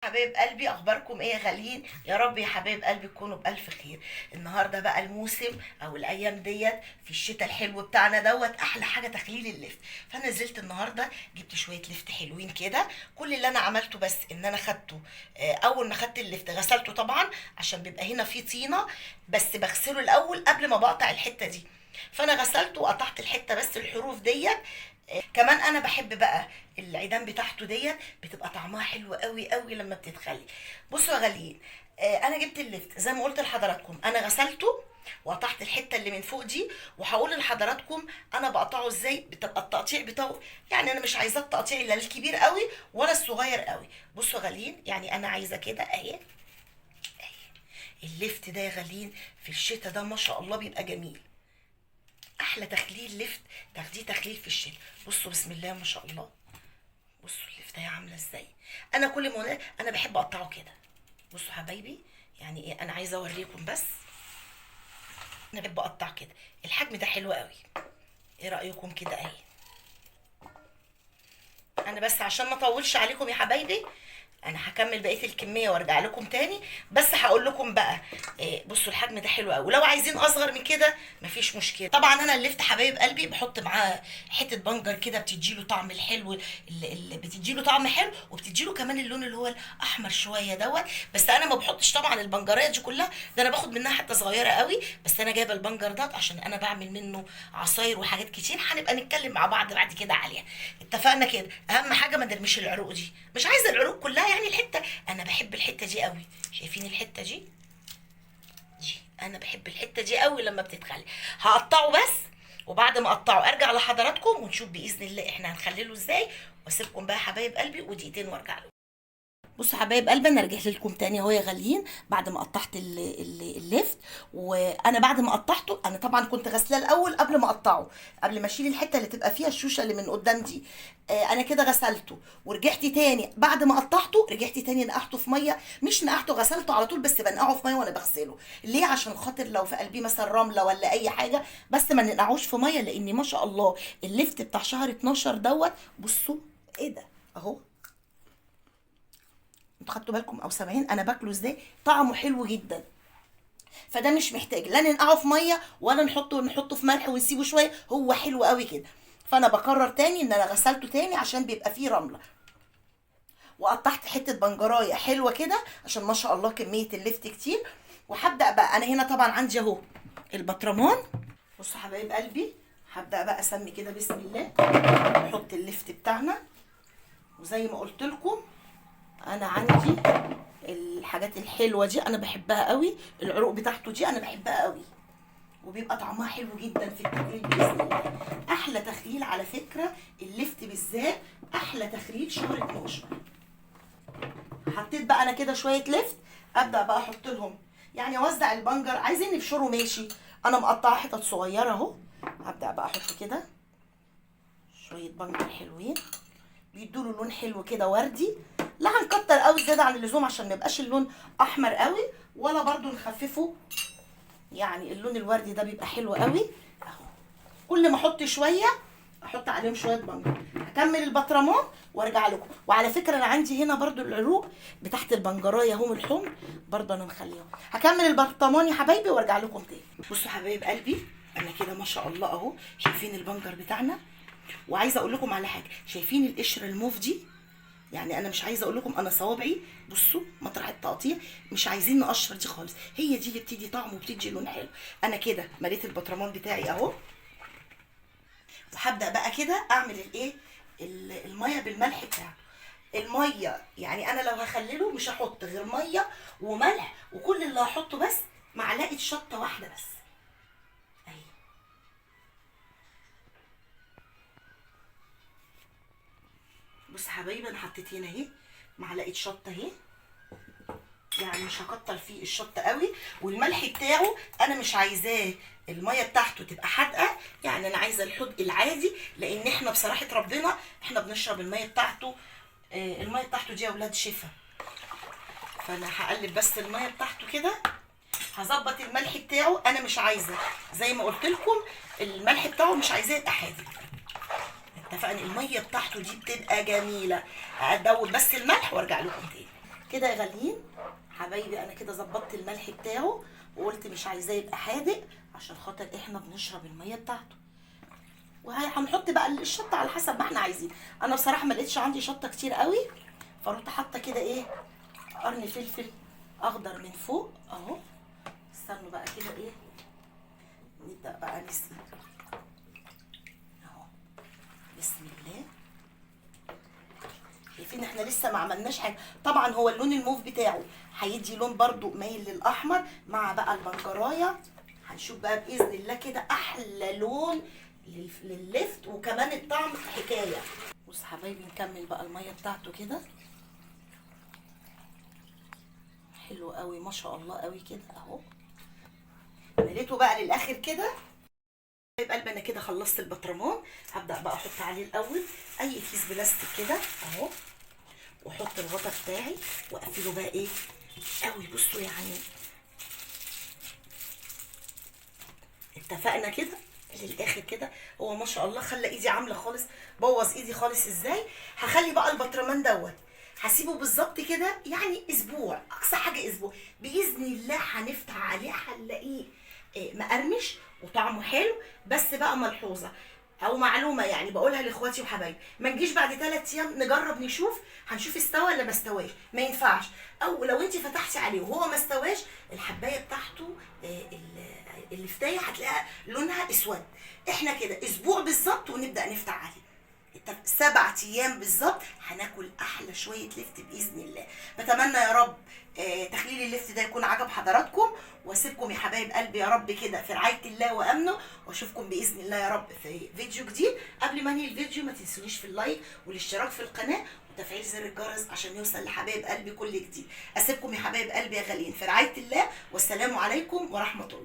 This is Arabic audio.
حبايب قلبي، اخباركم ايه يا غاليين؟ يا رب يا حبايب قلبي تكونوا بالف خير. النهارده بقى الموسم او الايام ديت في الشتاء الحلو بتاعنا دوت احلى حاجه تخليل اللفت. فانا نزلت النهارده جبت شويه لفت حلوين كده. كل اللي انا عملته بس ان انا خدته، اول ما خدت اللفت غسلته طبعا عشان بيبقى هنا فيه طينه، بس بغسله الاول قبل ما بقطع الحته دي. فانا غسلته وقطعت الحته بس الحروف ديت. كمان انا بحب بقى العيدان بتاعته ديت، بتبقى طعمها حلو قوي قوي لما بتتخلي. بصوا يا غاليين، انا جبت اللفت زي ما قلت لحضراتكم، انا غسلته وقطعت الحته اللي من فوق دي. وهقول لحضراتكم انا بقطعه ازاي، بتبقى التقطيع بتاعه. يعني انا مش عايزاه التقطيع لا الكبير قوي ولا الصغير قوي. بصوا يا غاليين، يعني انا عايزه كده اهي. اللفت ده يا غاليين في الشتاء ده ما شاء الله بيبقى جميل. احلى تخليل لفت تاخديه تخليل في الشتاء. بصوا بسم الله ما شاء الله. بصوا اللفتة عامله ازاي. انا كل ما انا بحب اقطعه كده. بصوا حبايبي، يعني ايه، انا عايزه اوريكم بس. انا بحب اقطع كده. الحجم ده حلو قوي. ايه رايكم كده اهي. انا بس عشان ما اطولش عليكم يا حبايبي، انا هكمل بقيه الكميه وارجع لكم تاني. بس هقول لكم بقى، بصوا الحجم ده حلو قوي. ولو عايزين اصغر من كده مفيش مشكله. طبعا انا اللفت حبايب قلبي بحط معاه حته بنجر كده، بتديله طعم الحلو، اللي بتديله طعم حلو، وبتديله كمان اللون اللي هو الاحمر شويه دوت. بس انا ما بحطش طبعا البنجريه دي كلها، ده انا باخد منها حته صغيره قوي. بس انا جايبه البنجر ده عشان انا بعمل منه عصاير وحاجات كتير، هنبقى نتكلم مع بعض بعد كده عليها. اتفقنا كده. اهم حاجه ما نرميش العروق دي، مش عايزه العروق كلها، يعني الحته. انا بحب الحته دي قوي. شايفين الحته دي انا بحب الحته دي قوي لما بتتخلي. هقطعه بس، وبعد ما اقطعه ارجع لحضراتكم ونشوف باذن الله احنا هنخلله ازاي. واسيبكم بقى حبايب قلبي ودقيقتين وارجع لكم. بصوا حبايب قلبي، انا رجعت لكم تاني اهو يا غاليين بعد ما قطعت اللفت. وانا بعد ما قطعته انا طبعا كنت غسلاه الاول قبل ما اقطعه، قبل ما اشيل الحته اللي تبقى فيها الشوشه اللي من قدام دي. انا كده غسلته ورجعت تاني بعد ما قطعته، رجعت تاني نقعته في ميه. مش نقعته، غسلته على طول بس بنقعه في ميه وانا بغسله. ليه؟ عشان خاطر لو في قلبيه مثلا رمله ولا اي حاجه، بس ما ننقعوش في ميه. لان ما شاء الله اللفت بتاع شهر 12 دوت. بصوا ايه ده اهو. انتوا خدتوا بالكم او سامعين انا باكله ازاي؟ طعمه حلو جدا. فده مش محتاج لا ننقعه في ميه ولا نحطه في ملح ونسيبه شويه، هو حلو قوي كده. فانا بكرر تاني ان انا غسلته تاني عشان بيبقى فيه رمله. وقطعت حته بنجرايه حلوه كده عشان ما شاء الله كميه اللفت كتير. وهبدا بقى انا هنا طبعا عندي اهو البطرمان. بصوا حبايب قلبي، هبدا بقى اسمي كده بسم الله. نحط اللفت بتاعنا، وزي ما قلت لكم انا عندي الحاجات الحلوه دي انا بحبها قوي. العروق بتاعته دي انا بحبها قوي، وبيبقى طعمها حلو جدا في التخليل باذن الله. احلى تخليل على فكره اللفت بالذات، احلى تخليل شهر 12. حطيت بقى انا كده شويه لفت، ابدا بقى احط لهم، يعني اوزع البنجر. عايزين نبشره ماشي، انا مقطعه حتت صغيره اهو. هبدا بقى احط كده شويه بنجر حلوين، بيدوا له لون حلو كده وردي. لا هنكتر قوي زياده عن اللزوم عشان ما يبقاش اللون احمر قوي، ولا برضو نخففه. يعني اللون الوردي ده بيبقى حلو قوي اهو. كل ما احط شويه احط عليهم شويه بنجر. هكمل البطرمان وارجع لكم. وعلى فكره انا عندي هنا برضو العروق بتاعت البنجرايه هم الحمر، برضو انا مخليهم. هكمل البطرمان يا حبايبي وارجع لكم تاني. بصوا حبايب قلبي، انا كده ما شاء الله اهو. شايفين البنجر بتاعنا؟ وعايزه اقول لكم على حاجه، شايفين القشره الموف دي؟ يعني انا مش عايزه اقول لكم، انا صوابعي بصوا مطرح التقطيع مش عايزين نقشر دي خالص، هي دي اللي بتدي طعم وبتدي لون حلو. انا كده مليت البطرمان بتاعي اهو. وهبدا بقى كده اعمل الايه، الميه بالملح بتاعه. الميه يعني انا لو هخلله مش هحط غير ميه وملح، وكل اللي هحطه بس معلقه شطه واحده بس اهي. بص يا حبايبي، انا حطيت هنا اهي معلقه شطه اهي، يعني مش هكتر فيه الشطه قوي. والملح بتاعه انا مش عايزاه الميه بتاعته تبقى حادقه، يعني انا عايزه الحدق العادي. لان احنا بصراحه ربنا احنا بنشرب الميه بتاعته. الميه بتاعته دي يا اولاد شفا. فانا هقلب بس الميه بتاعته كده. هظبط الملح بتاعه، انا مش عايزه زي ما قلت لكم الملح بتاعه مش عايزاه يبقى حادق. اتفقنا؟ الميه بتاعته دي بتبقى جميله. ادوب بس الملح وارجع لكم تاني. كده يا غاليين حبايبي، انا كده ظبطت الملح بتاعه وقلت مش عايزاه يبقى حادق عشان خاطر احنا بنشرب الميه بتاعته. وهنحط بقى الشطه على حسب ما احنا عايزين. انا بصراحه ما لقيتش عندي شطه كتير قوي، فرحت حاطه كده ايه، قرن فلفل اخضر من فوق اهو. استنوا بقى كده ايه، نبدا بقى نسقي اهو. بسم الله. شايفين احنا لسه ما عملناش حاجه. طبعا هو اللون الموف بتاعه هيدي لون برضو مايل للاحمر مع بقى البنجرايه. هنشوف بقى باذن الله كده احلى لون لللفت، وكمان الطعم حكايه. بص حبايبي، نكمل بقى الميه بتاعته كده. حلو قوي ما شاء الله قوي كده اهو. مليته بقى للاخر كده. طيب قلب انا كده خلصت البطرمان. هبدا بقى احط عليه الاول اي كيس بلاستيك كده اهو، واحط الغطا بتاعي واقفله بقى ايه قوي. بصوا يعني اتفقنا كده للاخر كده. هو ما شاء الله خلى ايدي عامله خالص، بوظ ايدي خالص. ازاي هخلي بقى البطرمان دوت؟ هسيبه بالظبط كده يعني اسبوع، اقصى حاجه اسبوع. باذن الله هنفتح عليه هنلاقيه مقرمش وطعمه حلو. بس بقى ملحوظه او معلومه يعني بقولها لاخواتي وحبايبي، ما نجيش بعد 3 ايام نجرب نشوف، هنشوف استوى ولا ما استواش. ما ينفعش. او لو انت فتحتي عليه وهو ما استواش، الحبايه بتاعته الفتايه هتلاقيها لونها اسود. احنا كده اسبوع بالظبط ونبدا نفتح عليه. 7 ايام بالظبط هناكل احلى شويه لفت باذن الله. بتمنى يا رب تخليل اللفت ده يكون عجب حضراتكم. واسيبكم يا حبايب قلبي يا رب كده في رعايه الله وامنه، واشوفكم باذن الله يا رب في فيديو جديد. قبل ما انهي الفيديو ما تنسونيش في اللايك والاشتراك في القناه وتفعيل زر الجرس عشان يوصل لحبايب قلبي كل جديد. اسيبكم يا حبايب قلبي يا غاليين في رعايه الله، والسلام عليكم ورحمه الله.